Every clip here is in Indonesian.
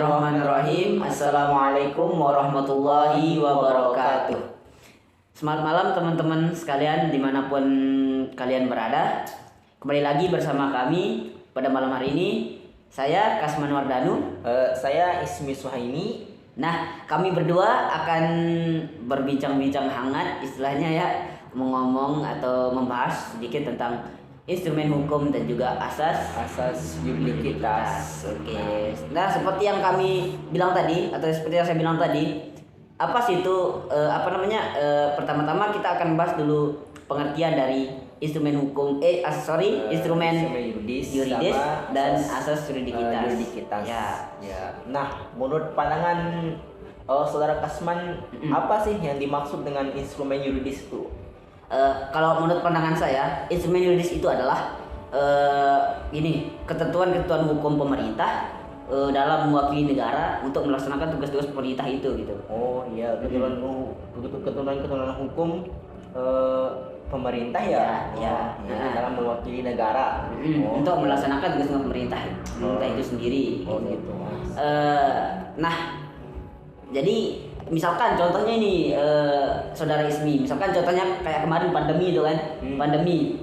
Bismillahirrahmanirrahim. Assalamualaikum warahmatullahi wabarakatuh. Selamat malam teman-teman sekalian dimanapun kalian berada. Kembali lagi bersama kami pada malam hari ini. Saya Kasman Wardanu. Saya Ismi Suhaimi. Nah, kami berdua akan berbincang-bincang hangat istilahnya ya, mengomong atau membahas sedikit tentang instrumen hukum dan juga asas yuridikitas. Oke. Nah, seperti yang kami bilang tadi atau seperti yang saya bilang tadi, apa sih itu pertama-tama kita akan bahas dulu pengertian dari instrumen hukum instrumen yuridis dan asas yuridikitas. Ya. Nah, menurut pandangan saudara Kasman, apa sih yang dimaksud dengan instrumen yuridis itu? Kalau menurut pandangan saya, instrumen yuridis itu adalah ketentuan-ketentuan hukum pemerintah dalam mewakili negara untuk melaksanakan tugas-tugas pemerintah itu gitu. Oh iya, ketentuan-ketentuan hukum pemerintah dalam mewakili negara untuk melaksanakan tugas pemerintah itu sendiri. Gitu. Nah, jadi misalkan contohnya ini saudara Ismi, misalkan contohnya kayak kemarin pandemi itu kan, pandemi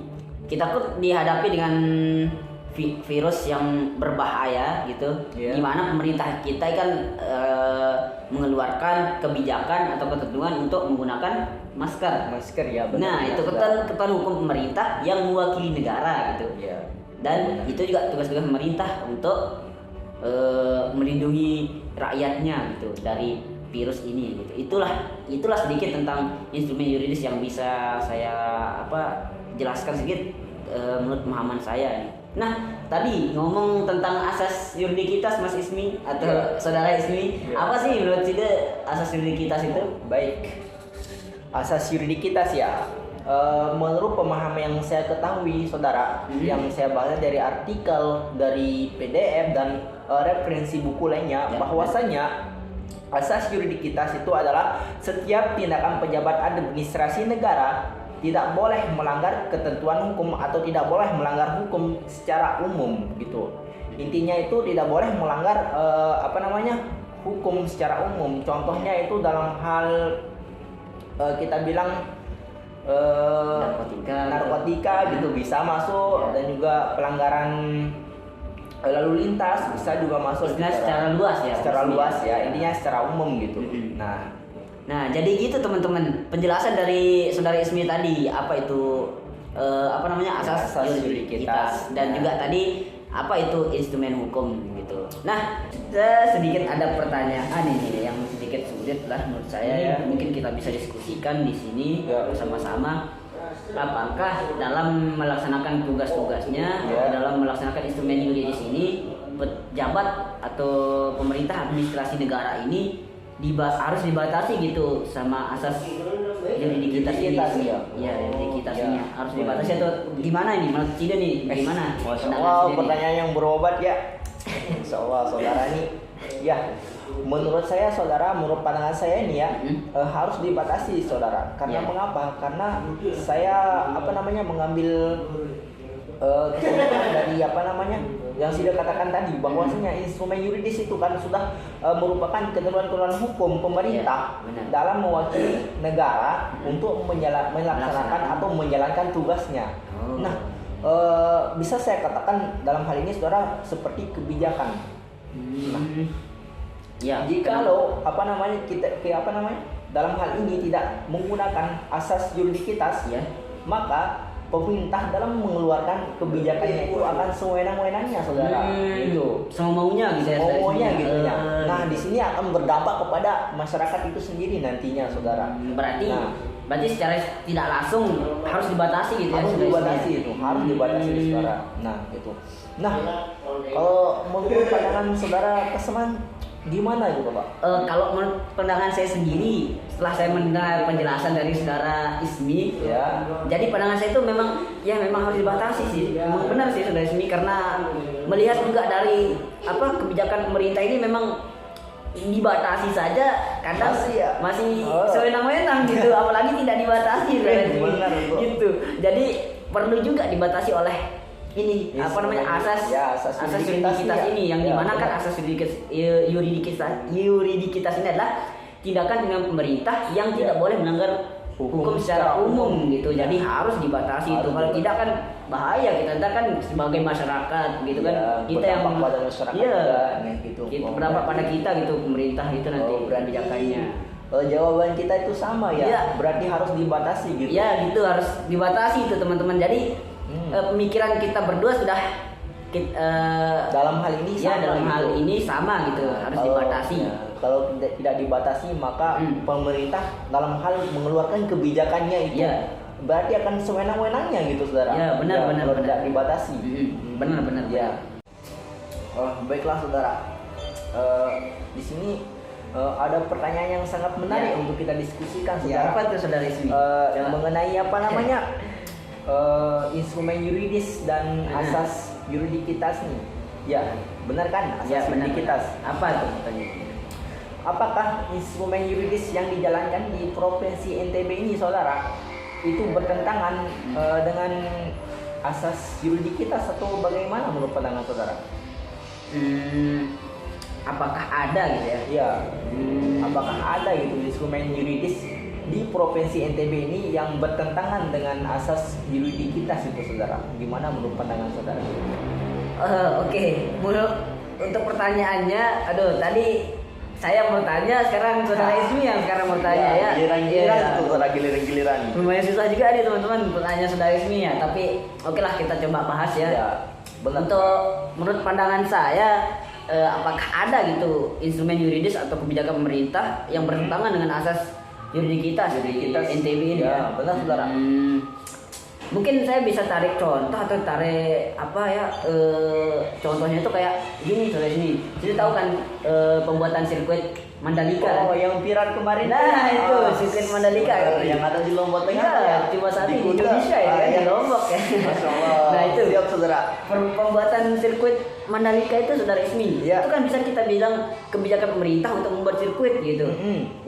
kita tuh dihadapi dengan virus yang berbahaya gitu, di mana pemerintah kita kan mengeluarkan kebijakan atau ketentuan untuk menggunakan masker ya. Benar. Nah, itu ketentuan hukum pemerintah yang mewakili negara gitu. Ya. Dan itu juga tugas-tugas pemerintah untuk melindungi rakyatnya gitu dari virus ini gitu. Itulah sedikit tentang instrumen yuridis yang bisa saya jelaskan sedikit menurut pemahaman saya nih. Nah, tadi ngomong tentang asas yuridikitas Mas Ismi atau saudara Ismi, apa sih menurut Cide asas yuridikitas itu? Baik. Asas yuridikitas ya. Menurut pemahaman yang saya ketahui saudara, yang saya baca dari artikel, dari PDF dan referensi buku lainnya, bahwasanya asas yuridikitas itu adalah setiap tindakan pejabat administrasi negara tidak boleh melanggar ketentuan hukum atau tidak boleh melanggar hukum secara umum gitu. Intinya itu tidak boleh melanggar hukum secara umum. Contohnya itu dalam hal kita bilang narkotika gitu bisa masuk, dan juga pelanggaran lalu lintas bisa juga masuk secara luas ya, intinya secara umum gitu. Nah jadi gitu teman-teman, penjelasan dari saudara Ismi tadi apa itu asas yuridikitas dan juga tadi apa itu instrumen hukum gitu. Nah, sedikit ada pertanyaan ini yang sedikit sulit lah menurut saya ya. Mungkin kita bisa diskusikan di sini bersama-sama. Apakah dalam melaksanakan tugas-tugasnya, dalam melaksanakan instrumen yuridis ini, pejabat atau pemerintah administrasi negara ini harus dibatasi gitu sama asas yuridikitas ini? Ya, yuridikitasnya harus dibatasi atau gimana ini? Menurut Cide nih, gimana? Wow, pertanyaan yang berobat ya. Insyaallah saudara nih, ya. Menurut saya saudara, menurut pandangan saya ini ya, harus dibatasi saudara. Karena mengapa? Karena saya mengambil kesimpulan dari yang sudah katakan tadi, bahwasanya instrumen yuridis itu kan sudah merupakan ketentuan-ketentuan hukum pemerintah dalam mewakili negara untuk melaksanakan atau menjalankan tugasnya. Nah, bisa saya katakan dalam hal ini saudara seperti kebijakan. Jikalau dalam hal ini tidak menggunakan asas yuridikitas maka pemerintah dalam mengeluarkan kebijakannya itu akan sewenang-wenangnya saudara. Itu semaunya gitu ya. Nah, di sini akan berdampak kepada masyarakat itu sendiri nantinya saudara. Berarti secara tidak langsung harus dibatasi gitu ya. Harus dibatasi saudara. Nah, itu. Nah, kalau menurut pandangan saudara Kasman gimana gitu Pak? Kalau menurut pandangan saya sendiri, setelah saya mendengar penjelasan dari saudara Ismi, jadi pandangan saya itu memang harus dibatasi sih. Memang benar sih saudara Ismi, karena melihat juga dari kebijakan pemerintah ini memang dibatasi saja kadang masih sewenang-wenang gitu, apalagi tidak dibatasi gitu. Jadi perlu juga dibatasi oleh ini apa namanya asas ya, asas yuridikitas ya. ini yang Ya, dimana kan benar. asas yuridikitas ini adalah tindakan dengan pemerintah yang tidak boleh melanggar hukum secara umum gitu. Ya. Jadi harus dibatasi itu. Kalau tidak kan bahaya, kita ntar kan sebagai masyarakat gitu kan, kita yang berdampak pada masyarakat iya, juga, gitu. berdampak pada kita gitu, pemerintah itu nanti kebijakannya. Jawaban kita itu sama ya. Iya. Berarti harus dibatasi gitu. Ya gitu, harus dibatasi itu teman-teman. Jadi pemikiran kita berdua sudah dalam hal ini ya sama dalam gitu. hal ini sama gitu, harus dibatasi. Ya, kalau tidak dibatasi maka pemerintah dalam hal mengeluarkan kebijakannya itu berarti akan sewenang-wenangnya gitu saudara. Ya benar benar kalau benar. tidak dibatasi. Benar benar Ya. Baiklah saudara. Di sini ada pertanyaan yang sangat menarik untuk kita diskusikan Ya, saudara. apa tuh saudara Ismi? Mengenai apa namanya instrumen yuridis dan asas yuridikitas nih. Ya, benar kan asas Ya, benar. yuridikitas. Apa tuh pertanyaannya? Apakah instrumen yuridis yang dijalankan di Provinsi NTB ini saudara itu bertentangan dengan asas yuridikitas atau bagaimana menurut pandangan saudara? Apakah ada gitu ya? Ya, apakah ada gitu instrumen yuridis di Provinsi NTB ini yang bertentangan dengan asas yuridikitas itu saudara? Gimana menurut pandangan saudara? Oke. Untuk pertanyaannya, aduh tadi saya mau tanya, sekarang saudara Ismi yang sekarang mau tanya ya. Giliran-giliran Ya. tuh saudara, giliran-giliran. Lumayan susah juga nih teman-teman pertanyaan saudara Ismi ya, tapi oke lah kita coba bahas ya. Ya, benar. Untuk menurut pandangan saya, apakah ada gitu instrumen yuridis atau kebijakan pemerintah yang bertentangan dengan asas yuridikitas di NTB ini Ya, benar saudara. Mungkin saya bisa tarik contoh atau tarik apa ya, contohnya itu kayak gini saudara Ismi. Jadi tahu kan pembuatan sirkuit Mandalika. Oh, yang viral kemarin. Nah itu sirkuit Mandalika yang ada di Lombok Tengah. ya, cuma satu di Indonesia ya kan, di Lombok ya. Masya Allah. Nah itu Siap saudara. pembuatan sirkuit Mandalika itu saudara Ismi, Ya. itu kan bisa kita bilang kebijakan pemerintah untuk membuat sirkuit gitu.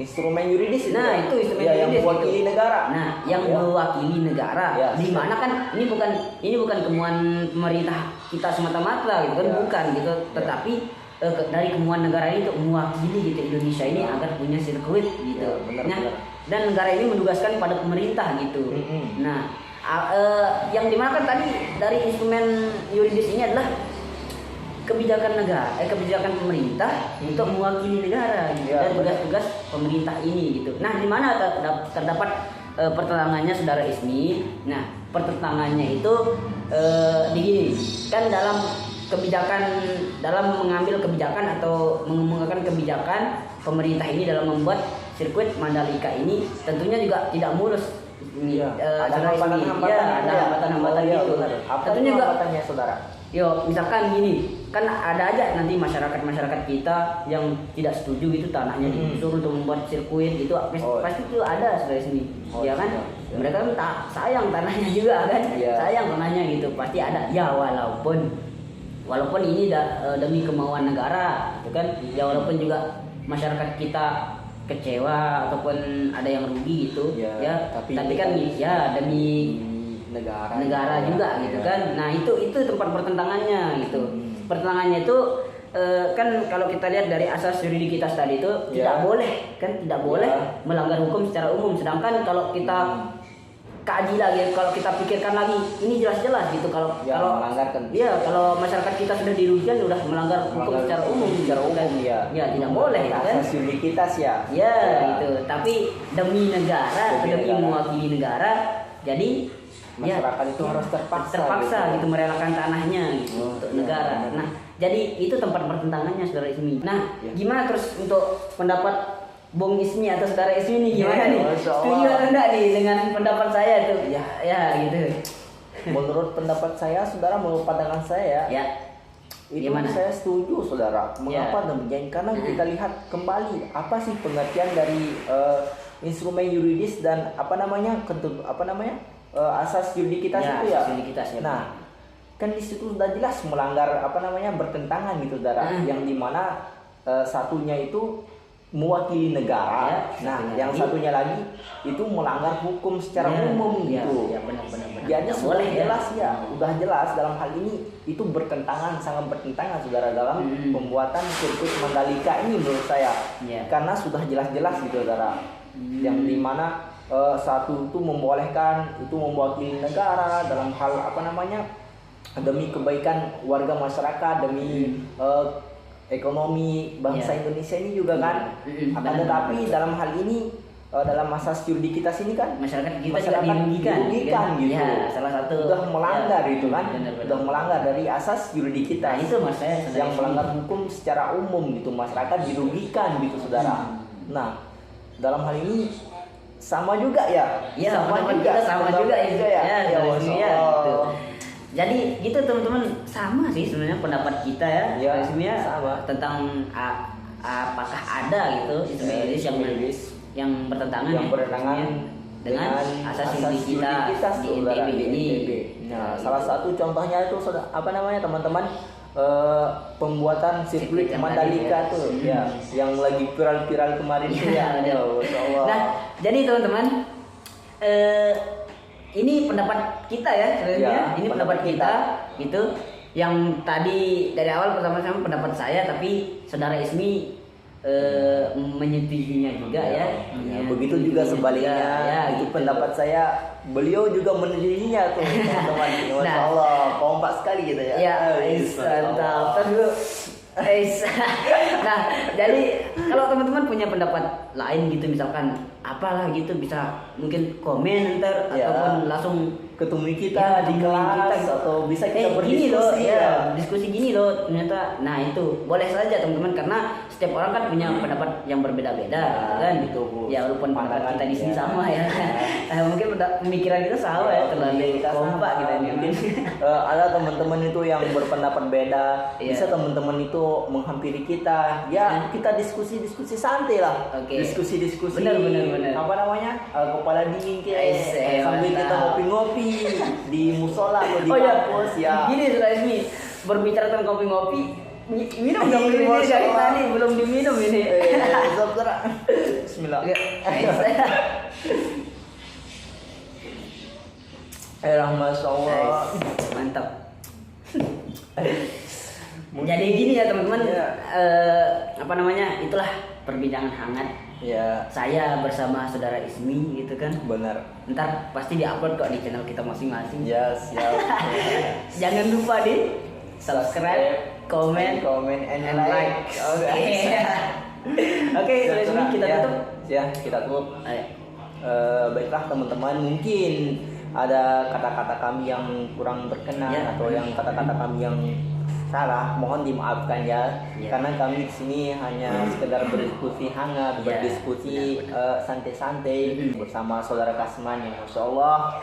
Instrumen yuridis itu. Nah ya? itu instrumen Ya, yang yuridis mewakili gitu. negara. Nah yang Ya. mewakili negara, Ya, di mana kan ini bukan kemauan pemerintah kita semata-mata gitu kan, Ya. bukan gitu, tetapi dari kemauan negara ini untuk mewakili gitu Indonesia ini agar punya sirkuit gitu. Ya, benar, Nah, benar. dan negara ini menugaskan pada pemerintah gitu. Nah, yang dimana kan tadi dari instrumen yuridis ini adalah kebijakan negara, kebijakan pemerintah untuk mewakili negara gitu, Ya, dan tugas-tugas pemerintah ini gitu. Nah, di mana terdapat pertentangannya saudara Ismi? Nah, pertentangannya itu di gini, kan dalam mengambil kebijakan atau mengumumkan kebijakan pemerintah ini dalam membuat sirkuit Mandalika ini tentunya juga tidak mulus. Iya. Ada saudara Ismi. hambatan-hambatan. Ya, ada hambatan-hambatan Oh, iya, gitu. benar. Apa Tentunya juga hambatannya saudara? yo misalkan gini, kan ada aja nanti masyarakat kita yang tidak setuju gitu tanahnya digusur untuk membuat sirkuit gitu, pasti itu ada saudara Ismi. Ya kan, mereka kan tak sayang tanahnya juga kan, sayang tanahnya gitu, pasti ada. Ya walaupun ini demi kemauan negara, gitu kan, ya walaupun juga masyarakat kita kecewa ataupun ada yang rugi gitu, ya tapi kan ya demi negara juga gitu kan. Nah itu tempat pertentangannya gitu. Pertentangannya itu kan kalau kita lihat dari asas yuridikitas tadi itu tidak boleh melanggar hukum secara umum. Sedangkan kalau kita kaji lagi, kalau kita pikirkan lagi, ini jelas-jelas gitu kalau melanggarkan. Iya, kalau masyarakat kita sudah dirugikan sudah melanggar hukum secara umum kan. Ya tidak boleh kan. Asas yuridikitas ya. Ya gitu. Tapi demi negara, demi mewakili negara, jadi masyarakat itu harus terpaksa gitu merelakan tanahnya gitu untuk negara. Nah, jadi itu tempat pertentangannya saudara Ismi. Nah, gimana terus untuk pendapat Bung Ismi atau saudara Ismi nih, gimana nih? Setuju atau enggak nih dengan pendapat saya tuh? Ya gitu. Menurut pendapat saya, saudara, menurut pandangan saya itu gimana? Saya setuju saudara. Mengapa demikian? Karena kita lihat kembali apa sih pengertian dari instrumen yuridis dan asas yuridikitas itu ya. Nah, kan di situ sudah jelas melanggar bertentangan gitu saudara. Yang dimana satunya itu mewakili negara. Ya, Nah, satunya yang lagi. satunya lagi itu melanggar hukum secara umum ya, gitu. ya benar. Jadi Nggak sudah boleh, jelas ya, udah jelas dalam hal ini itu bertentangan, sangat bertentangan saudara dalam pembuatan sirkuit Mandalika ini menurut saya. Ya. Karena sudah jelas-jelas gitu saudara. Yang dimana satu itu membolehkan itu mewakili negara dalam hal apa namanya demi kebaikan warga masyarakat, demi ekonomi bangsa Indonesia ini juga kan. Akan tetapi dalam hal ini dalam asas juridikitas ini kan masyarakat kita juga dirugikan gitu. Ya, salah satu Sudah melanggar itu kan. benar. Sudah melanggar dari asas juridikitas. Nah, itu mas saya yang melanggar hukum secara umum gitu, masyarakat dirugikan gitu saudara. Nah, dalam hal ini sama juga ya. Ya, sama juga itu ya. Ya, Masya ya, Allah. gitu. Jadi gitu teman-teman, sama sih sebenarnya pendapat kita Ya, resminya sama. tentang apakah ada gitu yang bertentangan dengan asas juridikitas di saudara, NTB ini. Nah, salah satu contohnya itu apa namanya teman-teman pembuatan sirkuit Sirkuit Mandalika Mandalika. tuh ya, yang lagi viral-viral kemarin tuh ya. Ya, Masya Allah. Nah, jadi teman-teman, ini pendapat kita ya sebenarnya. Ya, Ini pendapat kita gitu. Yang tadi dari awal pertama-tama pendapat saya, tapi saudara Ismi menyetujuinya juga ya. Begitu juga sebaliknya. Ya, itu gitu. pendapat saya, beliau juga menyetujuinya tuh teman-teman. Masya Nah. Allah, kompak sekali gitu ya. Ya, Masya Allah. mantap. Nah, jadi kalau teman-teman punya pendapat lain gitu, misalkan apalah gitu, bisa mungkin komen ntar Ya. ataupun langsung Ketemu kita di temuin kelas gitu. atau bisa kita gini loh, berdiskusi ya, diskusi gini loh ternyata. Nah, itu boleh saja teman-teman, karena setiap orang kan punya pendapat yang berbeda-beda kan gitu, Bu. ya, walaupun pendapat kita di sini Ya. sama ya. Mungkin pemikiran kita sama ya, terlalu Kita kompak sama. kita ini mungkin. Ada teman-teman itu yang berpendapat beda, Iya. bisa teman-teman itu menghampiri kita, ya kita diskusi santai lah. Oke. Diskusi Benar. apa namanya, kepala dingin sambil mantap. kita ngopi-ngopi di musola atau di Oh ya, kampus ya. gini sudah Ismi, berbicara tentang kopi-ngopi, minum dong ini Masya dari Allah. tadi belum diminum ini. Saudara. Bismillah. Masya Allah. Mantap. Jadi gini ya teman-teman, Ya. apa namanya, itulah perbincangan hangat Ya, saya bersama saudara Ismi gitu kan. benar. Ntar pasti diupload kok di channel kita masing-masing. Ya, siap. Jangan lupa di subscribe, comment, and and like. Oke. Oke, saudara Ismi, kita tutup. Ya, kita tutup. Ayo. Baiklah teman-teman, mungkin ada kata-kata kami yang kurang berkenan Ya. atau yang kata-kata kami yang salah, mohon dimaafkan ya. Ya. Karena kami di sini hanya sekedar berdiskusi hangat, Ya, berdiskusi benar. santai-santai bersama saudara Kasman yang Masya Allah.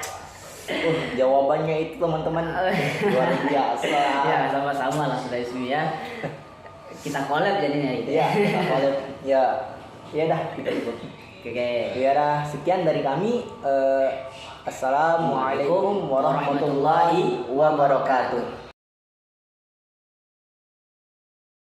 Jawabannya itu teman-teman luar biasa. Ya, sama-sama lah saudara Ismi ya. Kita collab jadinya gitu. Ya, kita collab. Ya dah kita tutup. Oke. Ya dah, sekian dari kami. Assalamualaikum warahmatullahi wabarakatuh.